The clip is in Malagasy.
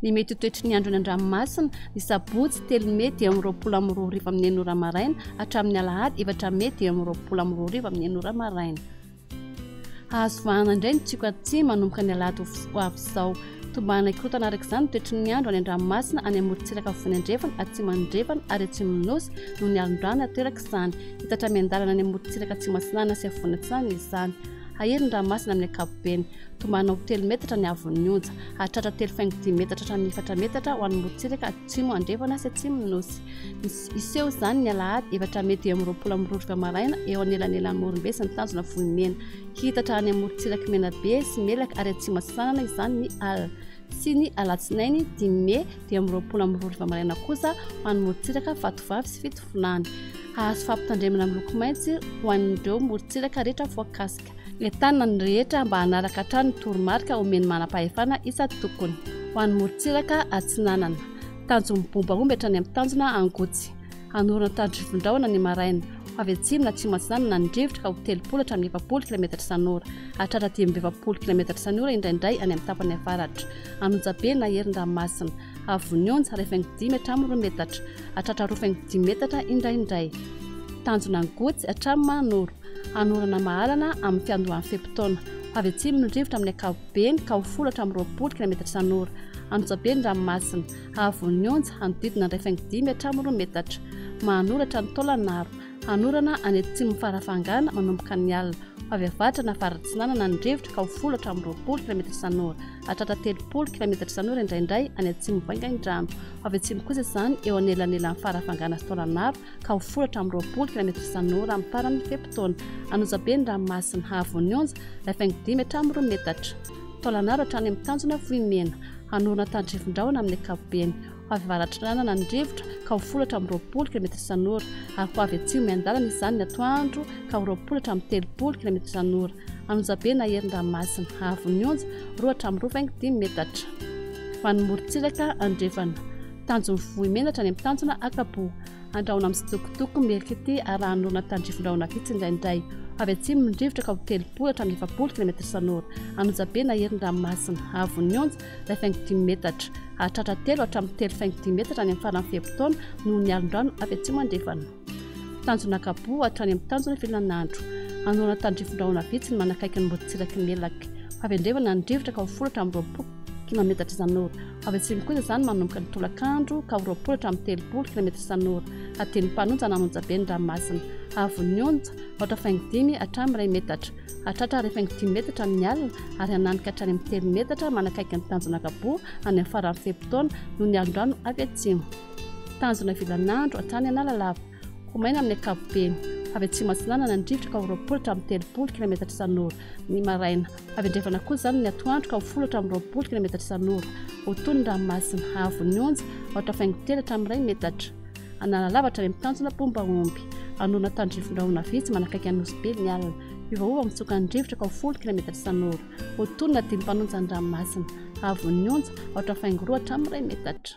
Ny mety toetry ny andro ny an-dranomasina ny sabotsy 3 Mey dia amin'ny 22 amin'ny 9 ora maraina hatramin'ny alahady 4 Mey dia amin'ny 22 amin'ny 9 ora maraina. Azo vahana indray ny tsiko atsimo manomboka ny alahady ho avy izao. Tombana ikorotana araka izany toetry ny andro any an-dranomasina any amorontsiraka afovoany andrefana atsimo andrefana ary atsimo nosy noho ny alondrano ateraka izany. Hitatra miandalana any amorontsiraka atsimo atsinana sy afovoany atsinana izany. Ahery ny ranomasina amin'ny ankapobeny. Tombana ho 3 metatra ny avon'ny onja, hatratra 3,10 metatra hatramin'ny 4 metatra ho an'ny morontsiraka atsimo andrefana sy atsimo nosy. Iseho izany ny alahady 4 Mey dia amin'ny 20 maraina eo anelanelan'ny Morimbe sy ny tanjona vohimena. Hitatra any amorontsiraka menabe sy melaka ary atsimo atsinana izany ny alina. Sy ny alatsinainy 10 Mey dia amin'ny 20 maraina kosa ho an'ny morontsiraka vatovavy sy fitofonany. Azo fampitandremana amin'ny loko mainty ho an'ireo morontsiraka rehetra voakasika. Entanina ny rehetra mba hanaraka hatrany ny toromarika omeny manam-pahefana isa tokony. Ho an'ny morontsiraka atsinanana. Tanjona bombaomby hatrany amin'ny tanjona angotsy. Hanorana tandrivon-drahona ny maraina. Avy atsimo na atsimo atsinanana ny rivotra ka ho 30 hatramin'ny 70 km isan'ora. Hatratra 70 km isan'ora indraindray any amin'ny tapany avaratra. Anonjabe na herin-dranomasina. Avon'ny onja 5 hatramin'ny 2 metatra. Hatratra 2,10 metatra indraindray. Tanjona angotsy hatramin'ny manoro. Hanorana mahalana amin'ny fiandohan'ny fepitaona. Avy atsimo ny rivotra amin'ny ankapobeny ka ho 10 hatramin'ny 20 km isan'ora. Anonjabe ny ranomasina. Avon'ny onja hanodidina 5 hatramin'ny 2 metatra. Manoratra ny taolanaro. Hanorana any atsimo farafangana manomboka ny alina. Avy avaratra na faratsinanana ny rivotra ka ho 10 hatramin'ny 20 km isan'ora. Hatratra 30 km isan'ora indraindray any atsimo vaingan-drano. Avy atsimo kosa izany eo anelanelan'ny farafangana sy taolanaro ka ho 10 hatramin'ny 20 km isan'ora amin'ny faran'ny fepitaona. Anonjabe ny ranomasina. Avon'ny onja 5 hatramin'ny 2 metatra. Taolanaro hatrany amin'ny tanjona vohimena. Hanorana tandrivon-drahona amin'ny ankapobeny. Avy avaratranana ny rivotra ka ho 10 hatramin'ny 20 km isan'ora. Ary avy atsimo miandalana izany ny atoandro ka ho 20 hatramin'ny 30 km isan'ora. Anonjabe na herin-dranomasina. Avon'ny onja 2 hatramin'ny 2,10 metatra. Ho an'ny morontsiraka andrefana. Tanjona vohimena hatrany amin'ny tanjona akabo. Andrahona amin'ny sitokotoko merikity ary hanorana tandrivon-drahona vitsy indraindray. Avy atsimo ny rivotra ka ho 30 hatramin'ny 70 km isan'ora. Anonjabe na herin-dranomasina. Avon'ny onja 5 metatra. Hatratra 3 hatramin'ny 3,10 metatra any amin'ny faran'ny fepitaona noho ny alondrano avy atsimo andrefana. Tanjona akabo hatrany amin'ny tanjona filanandro. Hanorana tandrivon-drahona vitsy ny manakaiky ny morontsiraka melaka. Avy andrefana ny rivotra ka ho 10 hatramin'ny 20 km isan'ora. Avy atsimo kosa izany manomboka ny tolakandro ka ho 20 hatramin'ny 30 km isan'ora. Ateny mpanonja na anonjabe ny ranomasina. Avon'ny onja 5 hatramin'ny 1 metatra. Hatratra 5 metatra amin'ny alina ary hananika hatrany amin'ny 3 metatra manakaiky ny tanjona akabo any amin'ny faran'ny fepitaona noho ny alondrano avy atsimo. Tanjona filanandro hatrany analalava. Komaina amin'ny ankapobeny. Avy atsimo atsinanana ny rivotra ka ho 20 hatramin'ny 30 km isan'ora. Ny maraina. Avy andrefana kosa izany ny atoandro ka ho 10 hatramin'ny 20 km isan'ora. Ho toy ny ranomasina. Avon'ny onja 5 hatramin'ny 1 metatra. Analalava hatrany amin'ny tanjona bombaomby. Hanorana tandrivon-drahona vitsy manakaiky ny nosy be ny alina. Iovaova mitsoka ny rivotra ka ho 10 km isan'ora. Ho toy ny dimy mpanonja ny ranomasina. Avon'ny onja 2 hatramin'ny 1 metatra.